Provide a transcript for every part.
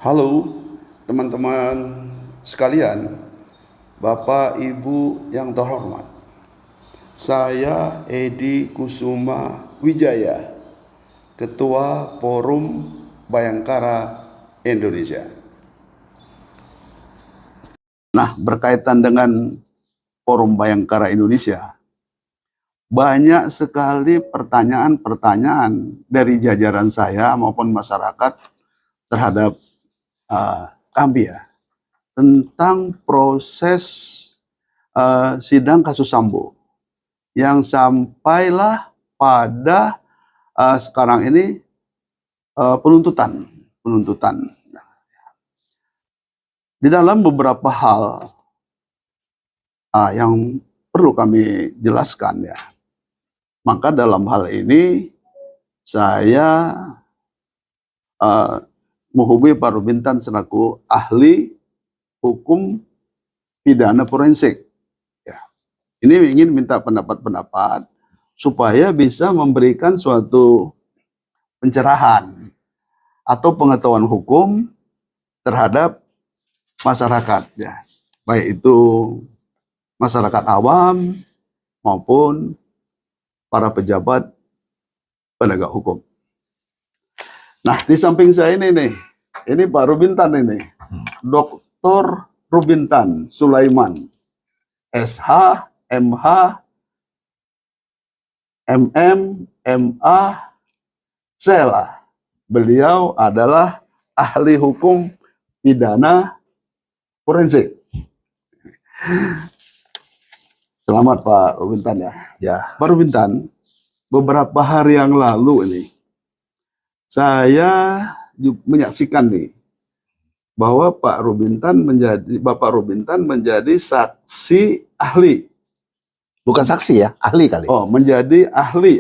Halo teman-teman sekalian, Bapak Ibu yang terhormat. Saya Edi Kusuma Wijaya, Ketua Forum Bayangkara Indonesia. Nah, berkaitan dengan Forum Bayangkara Indonesia, banyak sekali pertanyaan-pertanyaan dari jajaran saya maupun masyarakat terhadap kami ya, tentang proses sidang kasus Sambo yang sampailah pada sekarang ini penuntutan. Di dalam beberapa hal yang perlu kami jelaskan ya, maka dalam hal ini saya menghubungi Pak Rubintan selaku ahli hukum pidana forensik. Ya. Ini ingin minta pendapat-pendapat supaya bisa memberikan suatu pencerahan atau pengetahuan hukum terhadap masyarakat, ya, baik itu masyarakat awam maupun para pejabat penegak hukum. Nah, di samping saya ini Pak Rubintan ini, Dr. Rubintan Sulaiman, SH, MH, MM, MA, Sela. Beliau adalah ahli hukum pidana forensik. Selamat Pak Rubintan ya. Ya, Pak Rubintan, beberapa hari yang lalu ini saya menyaksikan bahwa Bapak Rubintan menjadi saksi ahli. Bukan saksi ya, ahli kali. Oh, menjadi ahli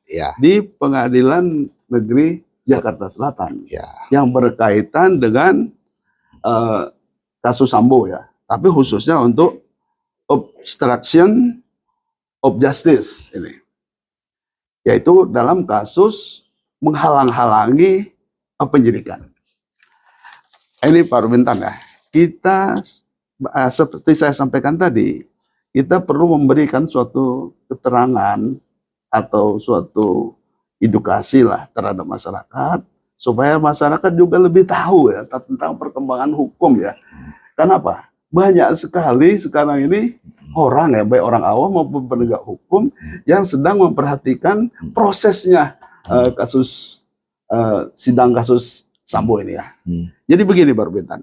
ya. Di Pengadilan Negeri Jakarta Selatan. Ya. Yang berkaitan dengan kasus Sambo ya. Tapi khususnya untuk obstruction of justice ini. Yaitu dalam kasus menghalang-halangi penyidikan. Ini Pak Rubintan ya, kita seperti saya sampaikan tadi, kita perlu memberikan suatu keterangan atau suatu edukasi lah terhadap masyarakat, supaya masyarakat juga lebih tahu ya tentang perkembangan hukum ya. Kenapa? Banyak sekali sekarang ini orang ya, baik orang awam maupun penegak hukum yang sedang memperhatikan prosesnya sidang kasus Sambo ini ya. Jadi begini Pak Rubintan,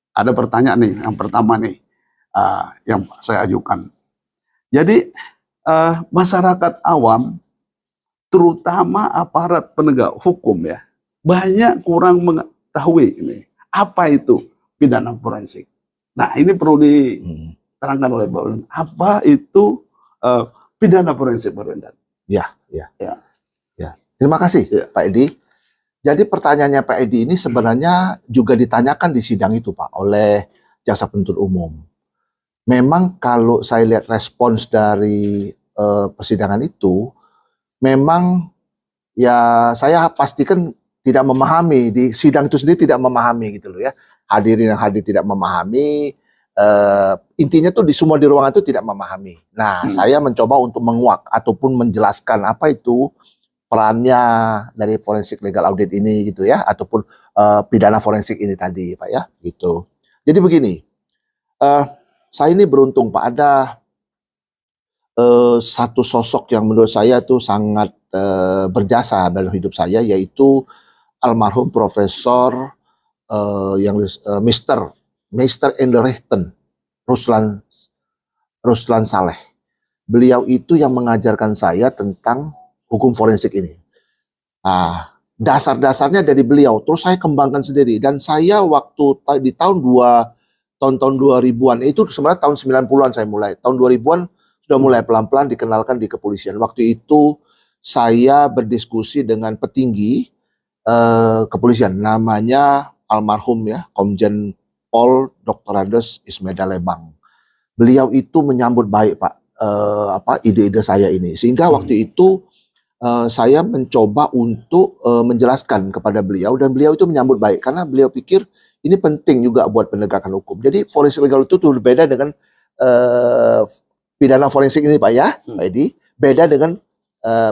ada pertanyaan nih, yang pertama nih yang saya ajukan. Jadi masyarakat awam, terutama aparat penegak hukum ya, banyak kurang mengetahui ini apa itu pidana forensik. Nah, ini perlu diterangkan oleh Pak Rubintan. Apa itu pidana forensik, Pak Rubintan? Ya. Terima kasih Pak Edi. Jadi pertanyaannya Pak Edi ini sebenarnya juga ditanyakan di sidang itu Pak oleh jaksa penuntut umum. Memang kalau saya lihat respons dari persidangan itu, memang ya saya pastikan tidak memahami, di sidang itu sendiri tidak memahami gitu loh ya. Hadirin yang hadir tidak memahami, intinya tuh semua di ruangan itu tidak memahami. Nah, saya mencoba untuk menguak ataupun menjelaskan apa itu perannya dari forensik legal audit ini gitu ya, ataupun pidana forensik ini tadi Pak ya, gitu. Jadi begini, saya ini beruntung Pak, ada satu sosok yang menurut saya tuh sangat berjasa dalam hidup saya, yaitu almarhum Profesor Mr. Enderrechten Ruslan Saleh. Beliau itu yang mengajarkan saya tentang hukum forensik ini. Nah, dasar-dasarnya dari beliau, terus saya kembangkan sendiri. Dan saya waktu di tahun 2000-an, itu sebenarnya tahun 90-an saya mulai. Tahun 2000-an sudah mulai pelan-pelan dikenalkan di kepolisian. Waktu itu saya berdiskusi dengan petinggi kepolisian, namanya almarhum ya, Komjen Pol Dr. Andes Ismeda Lebang. Beliau itu menyambut baik Pak ide-ide saya ini. Sehingga waktu itu saya mencoba untuk menjelaskan kepada beliau, dan beliau itu menyambut baik karena beliau pikir ini penting juga buat penegakan hukum. Jadi forensik legal itu tuh beda dengan pidana forensik ini Pak ya, Pak Edi, beda dengan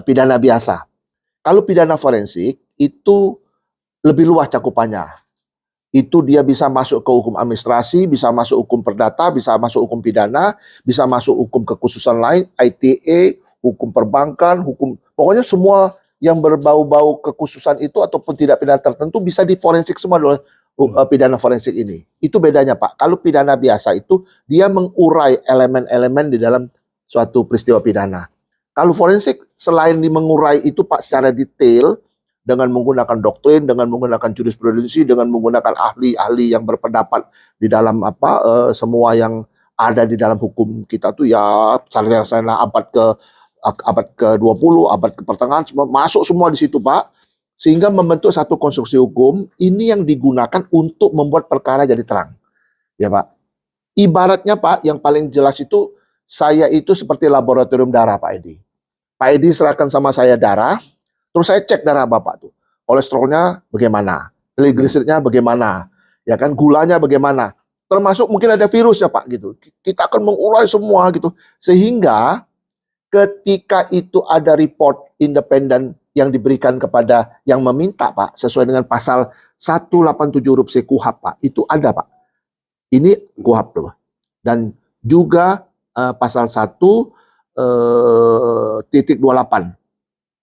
pidana biasa. Kalau pidana forensik itu lebih luas cakupannya. Itu dia bisa masuk ke hukum administrasi, bisa masuk hukum perdata, bisa masuk hukum pidana, bisa masuk hukum kekhususan lain, ITE, hukum perbankan, hukum, pokoknya semua yang berbau-bau kekhususan itu ataupun tidak pidana tertentu bisa diforensik semua oleh pidana forensik ini. Itu bedanya Pak. Kalau pidana biasa itu dia mengurai elemen-elemen di dalam suatu peristiwa pidana. Kalau forensik selain mengurai itu Pak secara detail dengan menggunakan doktrin, dengan menggunakan jurisprudensi, dengan menggunakan ahli-ahli yang berpendapat di dalam semua yang ada di dalam hukum kita tuh ya sarjana abad ke-20, abad ke pertengahan masuk semua di situ Pak. Sehingga membentuk satu konstruksi hukum ini yang digunakan untuk membuat perkara jadi terang. Ya Pak. Ibaratnya Pak yang paling jelas itu saya itu seperti laboratorium darah Pak Edi. Pak Edi serahkan sama saya darah, terus saya cek darah Bapak tuh. Kolesterolnya bagaimana? Trigliseridnya bagaimana? Ya kan, gulanya bagaimana? Termasuk mungkin ada virusnya Pak gitu. Kita akan mengurai semua gitu. Sehingga ketika itu ada report independen yang diberikan kepada yang meminta Pak, sesuai dengan pasal 187 huruf C KUHP Pak, itu ada Pak. Ini KUHP tuh. Dan juga pasal 1.28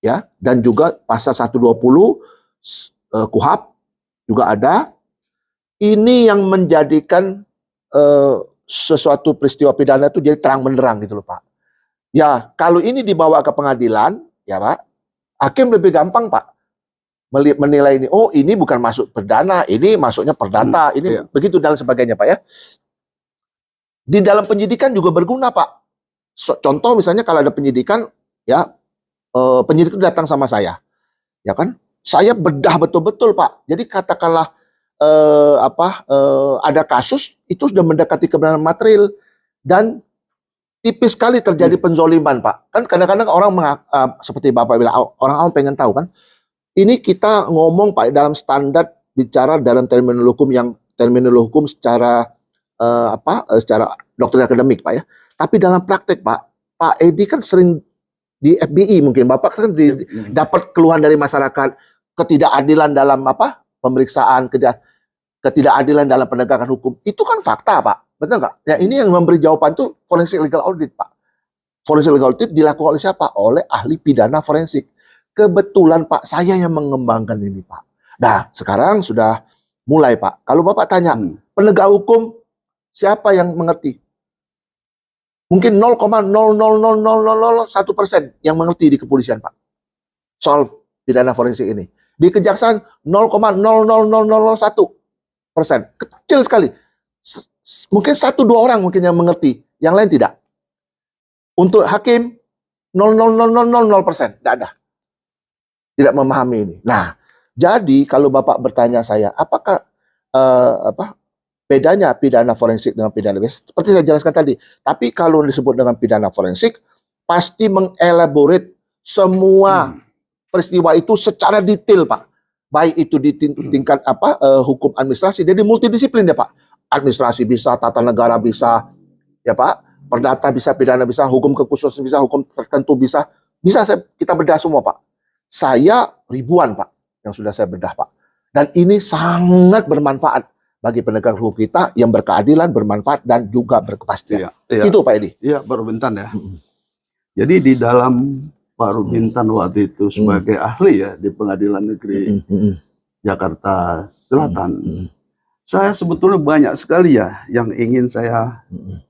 ya, dan juga pasal 120 KUHP juga ada. Ini yang menjadikan sesuatu peristiwa pidana itu jadi terang benderang gitu loh Pak. Ya, kalau ini dibawa ke pengadilan, ya Pak, hakim lebih gampang Pak menilai ini. Oh, ini bukan masuk perdana, ini masuknya perdata, ini begitu dan sebagainya Pak ya. Di dalam penyidikan juga berguna Pak. Contoh misalnya kalau ada penyidikan, ya penyidik itu datang sama saya, ya kan? Saya bedah betul-betul Pak. Jadi katakanlah ada kasus itu sudah mendekati kebenaran material dan tipis sekali terjadi penzoliman Pak. Kan kadang-kadang orang seperti Bapak bilang, orang pengen tahu kan. Ini kita ngomong Pak dalam standar bicara dalam terminologi hukum yang terminologi hukum secara secara doktrin akademik Pak ya. Tapi dalam praktek Pak Edi kan sering di FBI mungkin Bapak kan dapat keluhan dari masyarakat ketidakadilan dalam pemeriksaan, ketidakadilan dalam penegakan hukum. Itu kan fakta Pak. Betul nggak? Ya ini yang memberi jawaban tuh forensic legal audit Pak. Forensic legal audit dilakukan oleh siapa? Oleh ahli pidana forensik. Kebetulan Pak saya yang mengembangkan ini Pak. Nah sekarang sudah mulai Pak. Kalau Bapak tanya penegak hukum siapa yang mengerti? Mungkin 0,00001% yang mengerti di kepolisian Pak soal pidana forensik ini. Di kejaksaan 0,00001%, kecil sekali. Mungkin 1-2 orang mungkin yang mengerti, yang lain tidak. Untuk hakim 0,000%, tidak ada. Tidak memahami ini. Nah, jadi kalau Bapak bertanya saya, apakah bedanya pidana forensik dengan pidana biasa? Seperti saya jelaskan tadi. Tapi kalau disebut dengan pidana forensik, pasti mengelaborate semua peristiwa itu secara detail, Pak. Baik itu di tingkat hukum administrasi, jadi multidisiplin ya, Pak. Administrasi bisa, tata negara bisa, ya Pak. Perdata bisa, pidana bisa, hukum kekhususan bisa, hukum tertentu bisa. Bisa kita bedah semua, Pak. Saya ribuan, Pak, yang sudah saya bedah, Pak. Dan ini sangat bermanfaat bagi penegak hukum kita yang berkeadilan, bermanfaat, dan juga berkepastian. Iya. Itu Pak Edi. Iya, Pak Rubintan ya. Jadi di dalam Pak Rubintan waktu itu sebagai ahli ya di Pengadilan Negeri Jakarta Selatan, saya sebetulnya banyak sekali ya yang ingin saya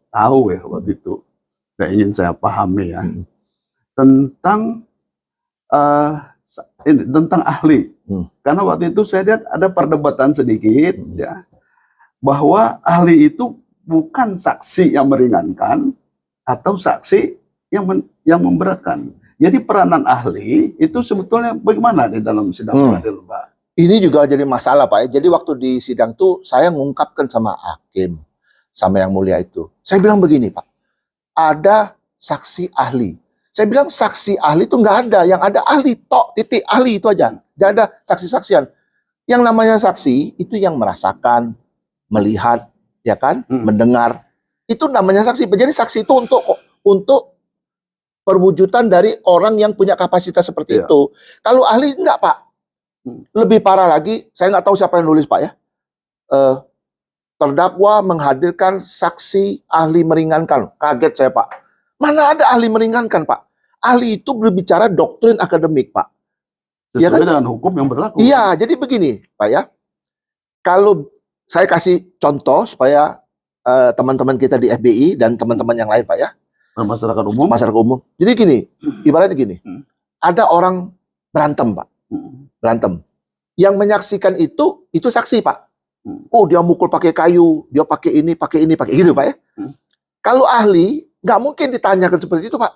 tahu ya waktu itu, dan ingin saya pahami ya tentang tentang ahli. Karena waktu itu saya lihat ada perdebatan sedikit ya, bahwa ahli itu bukan saksi yang meringankan atau saksi yang memberatkan. Jadi peranan ahli itu sebetulnya bagaimana di dalam sidang pengadilan, Pak? Ini juga jadi masalah, Pak. Jadi waktu di sidang tuh saya ngungkapkan sama hakim, sama yang mulia itu. Saya bilang begini, Pak. Ada saksi ahli. Saya bilang saksi ahli itu nggak ada. Yang ada ahli, tok, titik, ahli itu aja. Nggak ada saksi-saksian. Yang namanya saksi itu yang merasakan, melihat, ya kan, Mm. mendengar. Itu namanya saksi. Jadi saksi itu untuk perwujudan dari orang yang punya kapasitas seperti Iya. itu. Kalau ahli enggak, Pak. Lebih parah lagi, saya nggak tahu siapa yang nulis, Pak ya. Terdakwa menghadirkan saksi ahli meringankan. Kaget saya, Pak. Mana ada ahli meringankan, Pak? Ahli itu berbicara doktrin akademik, Pak. Ya Sesuai kan? dengan hukum yang berlaku. Iya, jadi begini, Pak ya. Kalau saya kasih contoh supaya teman-teman kita di FBI dan teman-teman yang lain, Pak ya, Masyarakat umum. masyarakat umum. Jadi gini, ibaratnya gini, ada orang berantem, Pak, berantem. Yang menyaksikan itu saksi, Pak. Oh, dia mukul pakai kayu, dia pakai ini, pakai gitu, Pak ya. Kalau ahli, nggak mungkin ditanyakan seperti itu, Pak.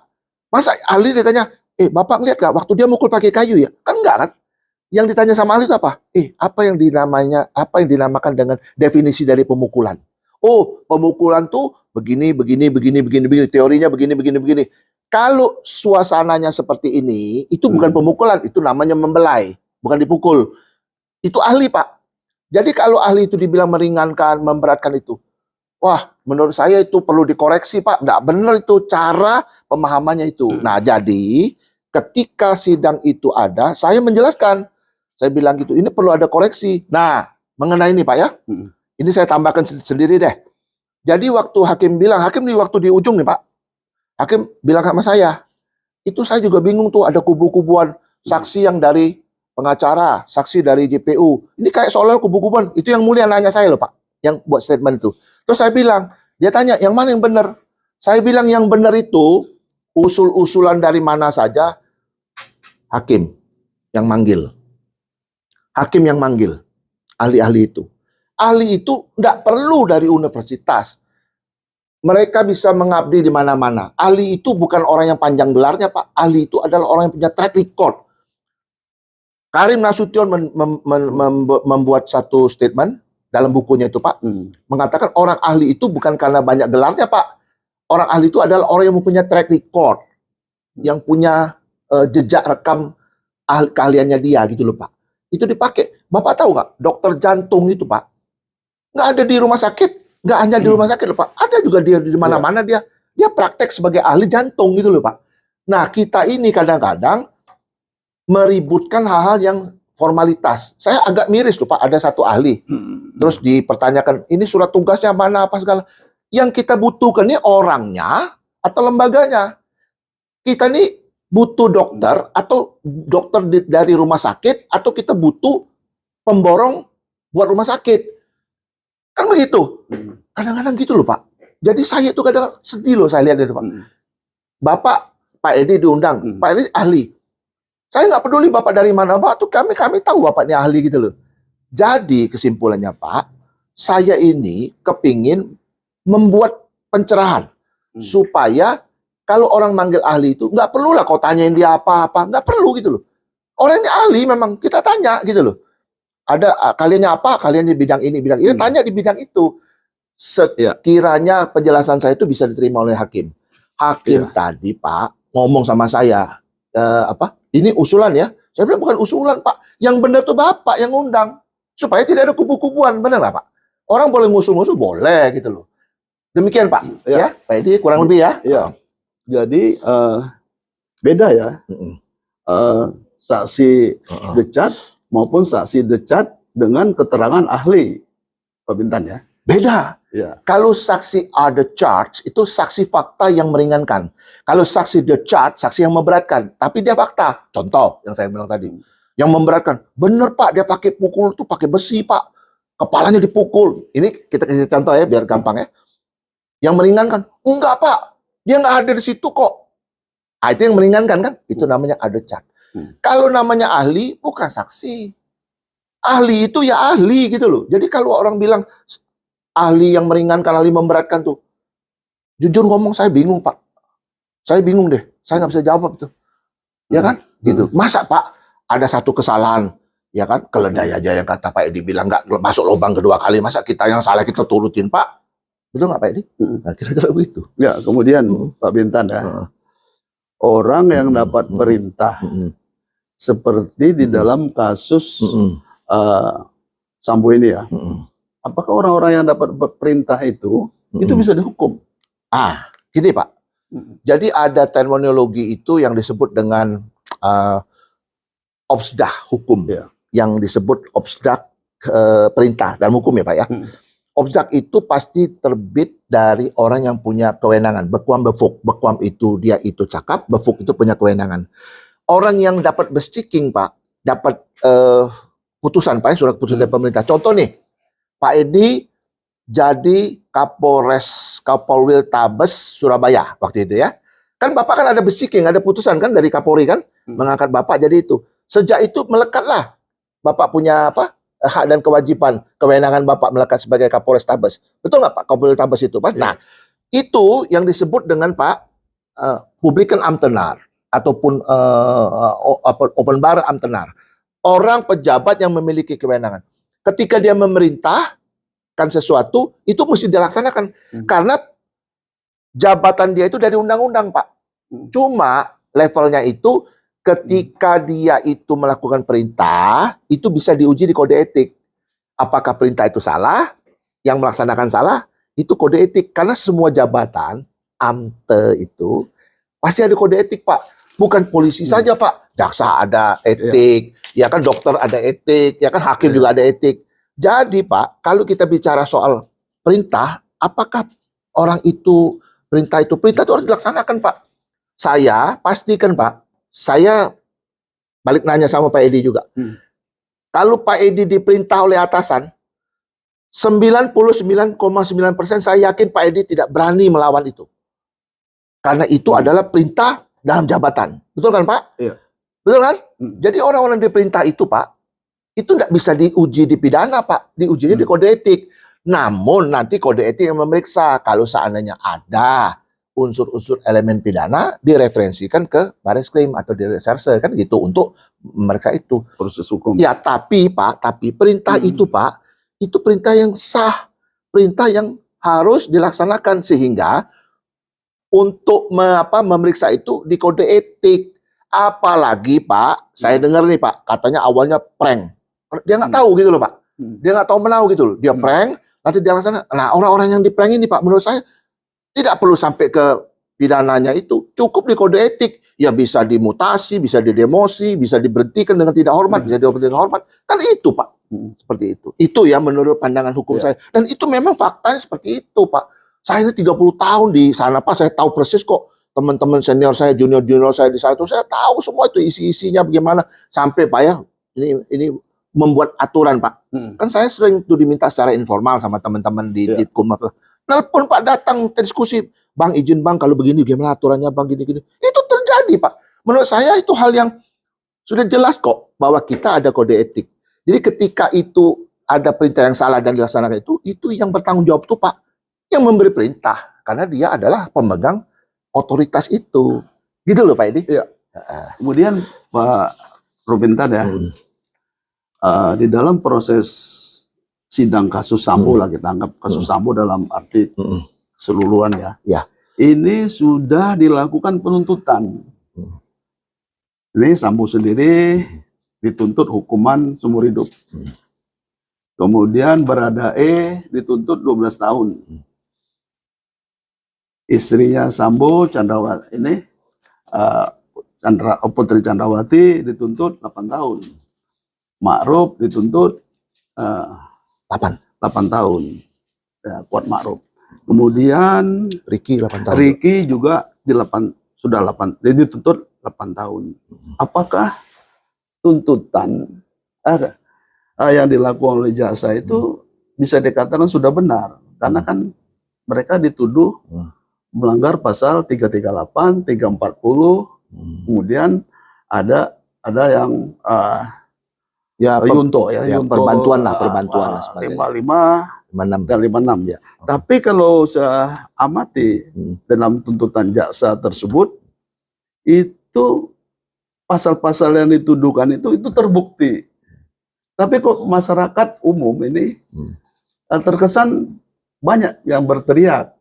Masa ahli ditanya, Bapak ngeliat nggak waktu dia mukul pakai kayu ya? Kan enggak kan? Yang ditanya sama ahli itu apa? Apa yang dinamakan dengan definisi dari pemukulan? Oh, pemukulan tuh begini. Teorinya begini. Kalau suasananya seperti ini, itu bukan pemukulan, itu namanya membelai, bukan dipukul. Itu ahli, Pak. Jadi kalau ahli itu dibilang meringankan, memberatkan itu, wah, menurut saya itu perlu dikoreksi, Pak. Nggak benar itu cara pemahamannya itu. Nah, jadi ketika sidang itu ada, saya menjelaskan. Saya bilang gitu, ini perlu ada koreksi. Nah, mengenai ini, Pak ya, ini saya tambahkan sendiri deh. Jadi waktu hakim bilang, waktu di ujung nih, Pak, hakim bilang sama saya, itu saya juga bingung tuh, ada kubu-kubuan saksi yang dari pengacara, saksi dari JPU. Ini kayak soalnya kubu-kubuan. Itu yang mulia nanya saya loh, Pak, yang buat statement itu. Terus saya bilang, dia tanya, yang mana yang benar? Saya bilang yang benar itu, usul-usulan dari mana saja, hakim yang manggil. Hakim yang manggil ahli-ahli itu. Ahli itu tidak perlu dari universitas. Mereka bisa mengabdi di mana-mana. Ahli itu bukan orang yang panjang gelarnya, Pak. Ahli itu adalah orang yang punya track record. Karim Nasution membuat satu statement dalam bukunya itu, Pak. Mengatakan orang ahli itu bukan karena banyak gelarnya, Pak. Orang ahli itu adalah orang yang mempunyai track record. Yang punya jejak rekam keahliannya dia gitu loh, Pak. Itu dipakai. Bapak tahu nggak, dokter jantung itu, Pak, nggak ada di rumah sakit, nggak hanya di rumah sakit loh, Pak. Ada juga dia di mana-mana dia praktek sebagai ahli jantung gitu loh, Pak. Nah, kita ini kadang-kadang meributkan hal-hal yang formalitas. Saya agak miris loh, Pak, ada satu ahli. Terus dipertanyakan, ini surat tugasnya mana apa segala. Yang kita butuhkan ini orangnya atau lembaganya. Kita ini butuh dokter atau dokter dari rumah sakit atau kita butuh pemborong buat rumah sakit. Kan begitu. Kadang-kadang gitu loh, Pak. Jadi saya itu kadang sedih loh saya lihat itu, Pak. Pak Edi diundang. Pak Edi ahli. Saya nggak peduli Bapak dari mana, Pak. Tuh kami tahu Bapak ini ahli gitu loh. Jadi kesimpulannya, Pak, saya ini kepingin membuat pencerahan supaya kalau orang manggil ahli itu nggak perlulah kau tanyain dia apa-apa, nggak perlu gitu loh. Orangnya ahli memang kita tanya gitu loh. Ada kaliannya apa? Kalian di bidang ini, bidang ini. Tanya di bidang itu. Sekiranya penjelasan saya itu bisa diterima oleh hakim. Hakim tadi, Pak, ngomong sama saya, ini usulan ya. Saya bilang bukan usulan, Pak. Yang benar tuh Bapak yang ngundang. Supaya tidak ada kubu-kubuan, benar nggak, Pak? Orang boleh ngusul-ngusul, boleh gitu loh. Demikian, Pak. Ya, Pak Edi kurang lebih ya. Iya. Jadi beda ya. Saksi decat maupun saksi decat dengan keterangan ahli, Pak Bintan ya. Beda. Ya. Kalau saksi ada charge itu saksi fakta yang meringankan. Kalau saksi the charge, saksi yang memberatkan. Tapi dia fakta. Contoh yang saya bilang tadi. Yang memberatkan. Bener, Pak, dia pakai pukul tuh pakai besi, Pak. Kepalanya dipukul. Ini kita kasih contoh ya biar gampang ya. Yang meringankan. Enggak, Pak. Dia nggak ada di situ kok. Nah, itu yang meringankan kan? Itu namanya ada charge. Kalau namanya ahli, bukan saksi. Ahli itu ya ahli gitu loh. Jadi kalau orang bilang ahli yang meringankan, ahli memberatkan tuh. Jujur ngomong saya bingung, Pak. Saya bingung deh. Saya nggak bisa jawab itu. Ya kan? Gitu. Masa, Pak, ada satu kesalahan, ya kan? Keledai aja yang kata Pak Edi bilang nggak masuk lubang kedua kali. Masa kita yang salah kita turutin, Pak? Betul nggak, Pak Edi? Nah, kira-kira begitu. Ya, kemudian Pak Bintan ya. Orang yang dapat perintah seperti di dalam kasus Sambo ini ya. apakah orang-orang yang dapat perintah itu bisa dihukum? Gini Pak. Jadi ada terminologi itu yang disebut dengan obsdah hukum, yang disebut obsdah perintah dalam hukum ya Pak ya. Obsdah itu pasti terbit dari orang yang punya kewenangan. Bekwam befuk, bekwam itu dia itu cakap, befuk itu punya kewenangan. Orang yang dapat bestiking Pak, dapat putusan Pak, surat keputusan dari pemerintah. Contoh nih, Pak Edi jadi Kapolwil Tabes Surabaya waktu itu ya. Kan Bapak kan ada bestiking, ada putusan kan dari Kapolri kan, mengangkat Bapak jadi itu. Sejak itu melekatlah Bapak punya hak dan kewajiban, kewenangan Bapak melekat sebagai Kapolres Tabes. Betul nggak Pak, Kapolwil Tabes itu Pak? Nah, itu yang disebut dengan Pak Publikan Amtenar ataupun Openbare Amtenar. Orang pejabat yang memiliki kewenangan. Ketika dia memerintahkan sesuatu, itu mesti dilaksanakan. Karena jabatan dia itu dari undang-undang Pak. Cuma levelnya itu ketika dia itu melakukan perintah, itu bisa diuji di kode etik. Apakah perintah itu salah, yang melaksanakan salah, itu kode etik. Karena semua jabatan, amte itu, pasti ada kode etik, Pak. Bukan polisi saja, Pak. Jaksa ada etik, ya kan dokter ada etik, ya kan hakim juga ada etik. Jadi, Pak, kalau kita bicara soal perintah, apakah orang itu, perintah itu harus dilaksanakan, Pak. Saya pastikan, Pak, saya balik nanya sama Pak Edi juga. Kalau Pak Edi diperintah oleh atasan, 99,9% saya yakin Pak Edi tidak berani melawan itu. Karena itu adalah perintah dalam jabatan. Betul kan Pak? Iya. Betul kan? Jadi orang-orang yang diperintah itu Pak, itu tidak bisa diuji di pidana Pak. Diujinya di kode etik. Namun nanti kode etik yang memeriksa. Kalau seandainya ada unsur-unsur elemen pidana direferensikan ke Bareskrim atau di reserse kan gitu untuk mereka itu proses hukum. Ya, tapi perintah itu Pak, itu perintah yang sah, perintah yang harus dilaksanakan sehingga untuk memeriksa itu di kode etik. Apalagi Pak, saya dengar nih Pak, katanya awalnya prank. Dia nggak tahu gitu loh Pak. Dia nggak tahu menau gitu loh. Dia prank, nanti dia laksana. Nah, orang-orang yang di prank ini Pak, menurut saya tidak perlu sampai ke pidananya itu, cukup di kode etik. Ya bisa dimutasi, bisa didemosi, bisa diberhentikan dengan tidak hormat, bisa diberhentikan dengan hormat. Kan itu Pak, seperti itu. Itu ya menurut pandangan hukum saya. Dan itu memang faktanya seperti itu Pak. Saya ini 30 tahun di sana Pak, saya tahu persis kok teman-teman senior saya, junior-junior saya di sana itu, saya tahu semua itu isi-isinya bagaimana. Sampai Pak ya, ini membuat aturan Pak. Kan saya sering tuh diminta secara informal sama teman-teman di Ditkum apa. Nelpon Pak datang diskusi, Bang izin Bang kalau begini gimana aturannya Bang gini-gini. Itu terjadi Pak. Menurut saya itu hal yang sudah jelas kok bahwa kita ada kode etik. Jadi ketika itu ada perintah yang salah dan dilaksanakan itu yang bertanggung jawab tuh Pak yang memberi perintah karena dia adalah pemegang otoritas itu. Gitu loh Pak Edi. Iya. Kemudian Pak Robintan ya, di dalam proses sidang kasus Sambo lah kita anggap kasus Sambo dalam arti keseluruhan ya. Ini sudah dilakukan penuntutan. Ini Sambo sendiri dituntut hukuman seumur hidup. Kemudian Baradae dituntut 12 tahun. Istrinya Sambo, Chandrawati ini Putri Chandrawati dituntut 8 tahun. Ma'ruf dituntut 8 tahun. Ya, Kuat Ma'ruf. Kemudian Ricky 8 tahun. Ricky juga sudah 8, jadi dituntut 8 tahun. Apakah tuntutan yang dilakukan oleh jaksa itu bisa dikatakan sudah benar? Karena kan mereka dituduh melanggar pasal 338, 340, kemudian ada yang Yunto ya, Yunto, perbantuan lah sebagainya. 55 dan 56 ya. Tapi kalau saya amati dalam tuntutan jaksa tersebut itu pasal-pasal yang dituduhkan itu terbukti. Tapi kok masyarakat umum ini terkesan banyak yang berteriak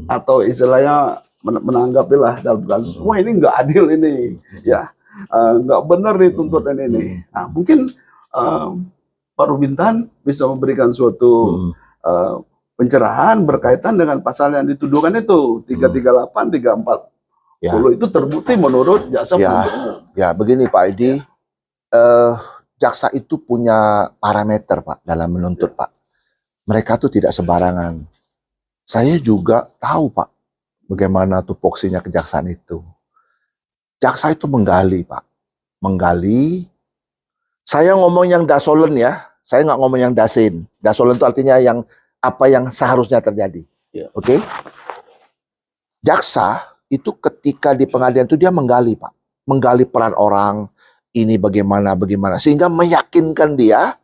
atau istilahnya menanggapilah dalam kasus wah ini nggak adil ini ya, nggak benar nih tuntutan ini. Nah, mungkin Pak Robintan bisa memberikan suatu pencerahan berkaitan dengan pasal yang dituduhkan itu 338, 340 Ya. itu terbukti menurut jaksa Ya. penuntut umum. Ya, begini Pak Edi, jaksa itu punya parameter Pak dalam menuntut Pak. Mereka tuh tidak sembarangan. Saya juga tahu Pak bagaimana tupoksinya kejaksaan itu. Jaksa itu menggali Pak, menggali. Saya ngomong yang dasolen ya, saya nggak ngomong yang dasin. Dasolen itu artinya yang apa yang seharusnya terjadi. Ya. Oke? Jaksa itu ketika di pengadilan itu dia menggali Pak, menggali peran orang ini bagaimana sehingga meyakinkan dia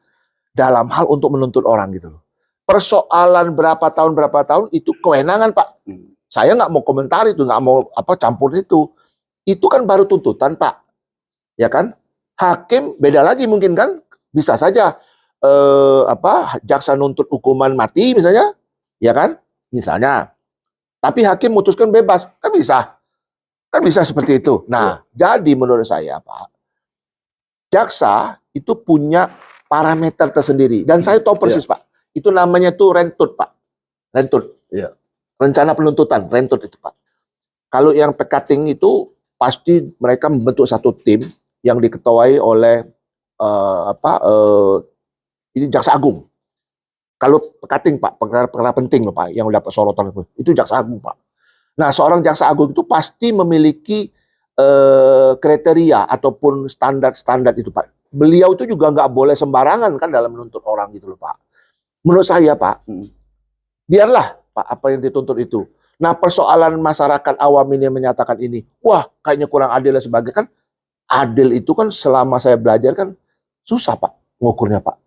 dalam hal untuk menuntut orang gitu loh. Persoalan berapa tahun itu kewenangan Pak. Saya nggak mau komentar itu, nggak mau campur itu. Itu kan baru tuntutan Pak, ya kan? Hakim beda lagi mungkin kan, bisa saja jaksa nuntut hukuman mati misalnya, ya kan? Misalnya. Tapi hakim memutuskan bebas, kan bisa seperti itu. Nah, jadi menurut saya Pak, jaksa itu punya parameter tersendiri dan saya tahu persis Pak, itu namanya tuh rentut Pak, rentut, rencana penuntutan, rentut itu Pak. Kalau yang pekating itu pasti mereka membentuk satu tim yang diketuai oleh ini jaksa agung. Kalau pekating Pak, perkara penting Pak, yang dapat sorotan itu jaksa agung Pak. Nah, seorang jaksa agung itu pasti memiliki kriteria ataupun standar itu Pak. Beliau itu juga nggak boleh sembarangan kan dalam menuntut orang gitu loh Pak. Menurut saya Pak, biarlah Pak apa yang dituntut itu. Nah, persoalan masyarakat awam ini menyatakan ini, wah kayaknya kurang adil dan sebagainya kan. Adil itu kan selama saya belajar kan susah Pak ngukurnya Pak.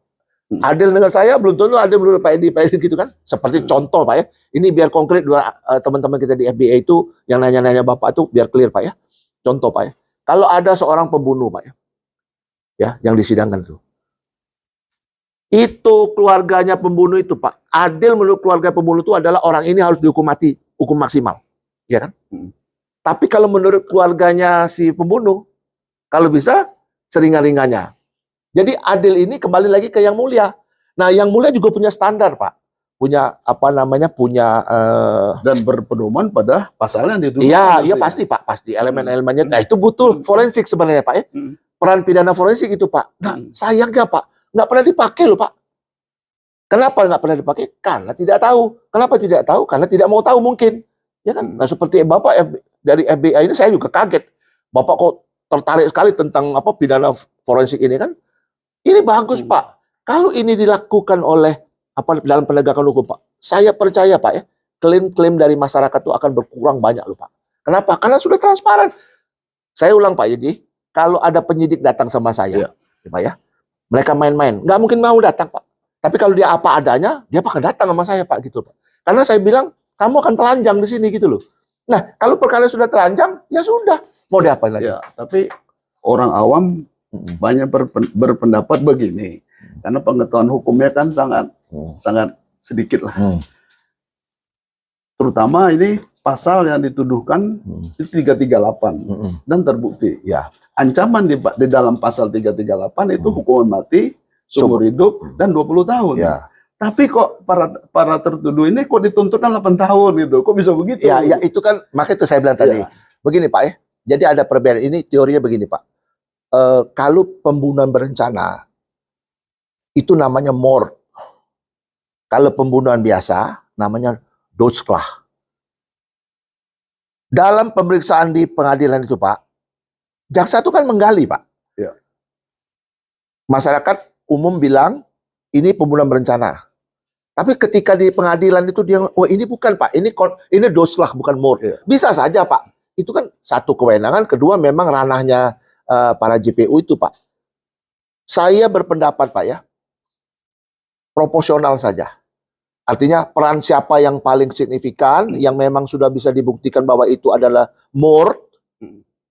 Adil dengan saya belum tentu adil menurut Pak Edi gitu kan. Seperti contoh Pak ya. Ini biar konkret teman-teman kita di FBI itu yang nanya-nanya Bapak itu biar clear Pak ya. Contoh Pak ya. Kalau ada seorang pembunuh Pak ya. Ya, yang disidangkan itu. Itu keluarganya pembunuh itu Pak. Adil menurut keluarga pembunuh itu adalah orang ini harus dihukum mati, hukum maksimal. Ya kan? Tapi kalau menurut keluarganya si pembunuh, kalau bisa seringan-ringannya. Jadi adil ini kembali lagi ke yang mulia. Nah, yang mulia juga punya standar, Pak. Punya dan berpedoman pada pasal yang dituduhkan. Iya pasti Pak, pasti elemen-elemennya. Nah, itu butuh forensik sebenarnya Pak ya. Peran pidana forensik itu Pak. Nah, sayangnya Pak, nggak pernah dipakai loh Pak. Kenapa nggak pernah dipakai? Karena tidak tahu. Kenapa tidak tahu? Karena tidak mau tahu mungkin. Ya kan? Nah, seperti Bapak dari FBI ini saya juga kaget. Bapak kok tertarik sekali tentang pidana forensik ini kan? Ini bagus Pak. Kalau ini dilakukan oleh dalam penegakan hukum Pak, saya percaya Pak ya, klaim-klaim dari masyarakat itu akan berkurang banyak loh Pak. Kenapa? Karena sudah transparan. Saya ulang Pak jadi kalau ada penyidik datang sama saya, Pak ya, mereka main-main, nggak mungkin mau datang Pak. Tapi kalau dia apa adanya, dia akan datang sama saya Pak gitu Pak. Karena saya bilang kamu akan telanjang di sini gitu loh. Nah, kalau perkara sudah telanjang, ya sudah. Mau diapain lagi? Ya, tapi orang awam banyak berpendapat begini. Karena pengetahuan hukumnya kan sangat sedikit lah. Terutama ini pasal yang dituduhkan itu 338 dan terbukti. Ya. Ancaman di dalam pasal 338 itu hukuman mati, seumur hidup dan 20 tahun. Ya. Tapi kok para tertuduh ini kok dituntut 8 tahun gitu. Kok bisa begitu? Ya itu kan makanya itu saya bilang tadi. Begini Pak ya. Jadi ada perbedaan ini teorinya begini Pak. Kalau pembunuhan berencana itu namanya mord. Kalau pembunuhan biasa namanya dosklah. Dalam pemeriksaan di pengadilan itu Pak, jaksa itu kan menggali Pak. Ya. Masyarakat umum bilang ini pembunuhan berencana. Tapi ketika di pengadilan itu dia, oh ini bukan Pak, ini dosklah bukan mord. Ya. Bisa saja Pak. Itu kan satu kewenangan, kedua memang ranahnya para JPU itu Pak. Saya berpendapat Pak ya, proporsional saja. Artinya peran siapa yang paling signifikan, yang memang sudah bisa dibuktikan bahwa itu adalah mord,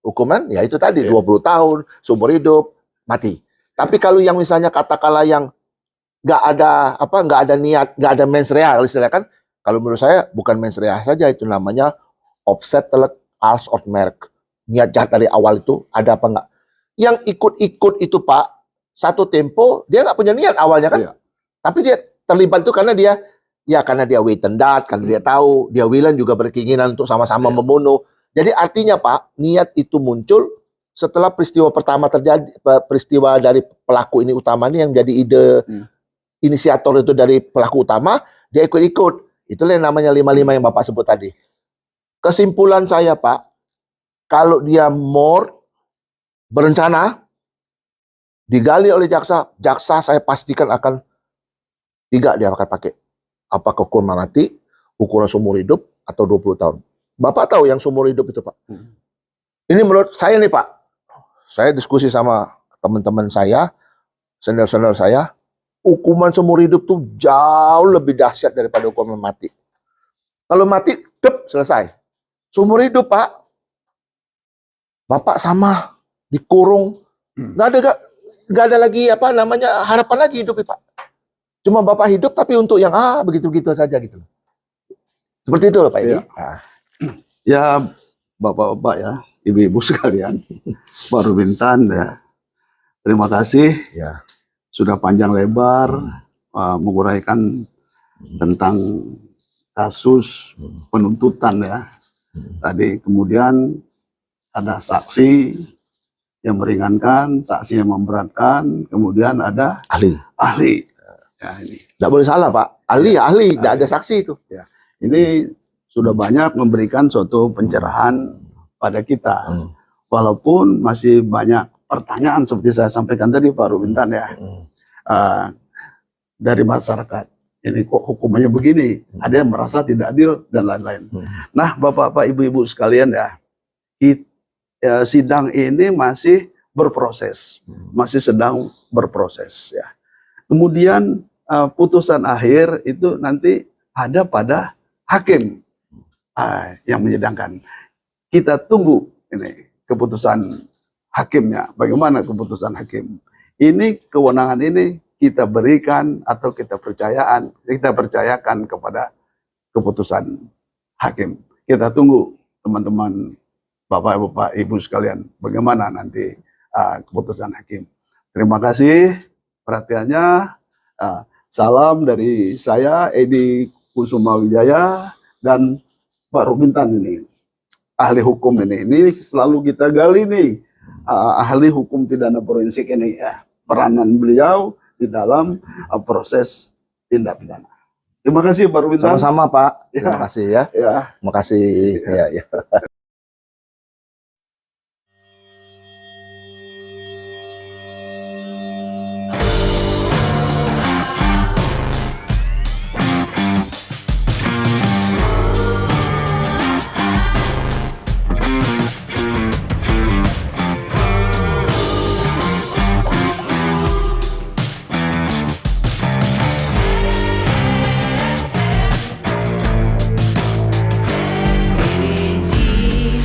hukuman, ya itu tadi 20 tahun, seumur hidup, mati. Tapi kalau yang misalnya katakanlah yang nggak ada niat, nggak ada mens rea, istilahnya kan, kalau menurut saya bukan mens rea saja, itu namanya opzettelijk als oormerk. Niat jahat dari awal itu ada apa enggak? Yang ikut-ikut itu Pak, satu tempo dia nggak punya niat awalnya kan, tapi dia terlibat itu karena dia Ya karena dia wait and dat, karena dia tahu, dia Wilan juga berkeinginan untuk sama-sama membunuh. Jadi artinya Pak, niat itu muncul setelah peristiwa pertama terjadi, peristiwa dari pelaku ini utama ini yang jadi ide inisiator itu dari pelaku utama, dia ikut-ikut. Itulah yang namanya 55 yang Bapak sebut tadi. Kesimpulan saya Pak, kalau dia more berencana, digali oleh jaksa, jaksa saya pastikan akan 3 dia akan pakai. Apakah hukuman mati, hukuman seumur hidup, atau 20 tahun. Bapak tahu yang seumur hidup itu Pak. Ini menurut saya nih Pak, saya diskusi sama teman-teman saya, senior-senior saya, hukuman seumur hidup tuh jauh lebih dahsyat daripada hukuman mati. Kalau mati, selesai. Seumur hidup Pak, Bapak sama dikurung, nggak ada lagi apa namanya harapan lagi hidup Pak. Cuma Bapak hidup tapi untuk yang begitu-begitu saja gitu. Seperti itu loh Pak Edi. Ya, Bapak-bapak ya, Ibu-ibu sekalian, Pak Rubintan ya. Terima kasih Ya. sudah panjang lebar menguraikan tentang kasus penuntutan ya. Tadi kemudian ada saksi yang meringankan, saksi yang memberatkan, kemudian ada ahli. Ya, ini. Nggak boleh salah Pak, ahli ya ahli, nggak ada saksi itu. Ya, ini sudah banyak memberikan suatu pencerahan pada kita, walaupun masih banyak pertanyaan seperti saya sampaikan tadi Pak Rubintan ya, dari masyarakat. Ini kok hukumannya begini? Ada yang merasa tidak adil dan lain-lain. Nah, Bapak-bapak, Ibu-ibu sekalian ya, sidang ini masih berproses, masih sedang berproses ya. Kemudian putusan akhir itu nanti ada pada hakim yang menyidangkan. Kita tunggu ini keputusan hakimnya. Bagaimana keputusan hakim? Ini kewenangan ini kita berikan atau kita percayakan kepada keputusan hakim. Kita tunggu teman-teman, Bapak Ibu sekalian, bagaimana nanti keputusan hakim. Terima kasih perhatiannya. Salam dari saya, Edi Kusuma Wijaya, dan Pak Rubintan ini, ahli hukum ini selalu kita gali nih, ahli hukum pidana forensik ini ya, peranan beliau di dalam proses tindak pidana. Terima kasih Pak Rubintan. Sama-sama Pak, terima kasih ya. Ya. Terima kasih. Ya.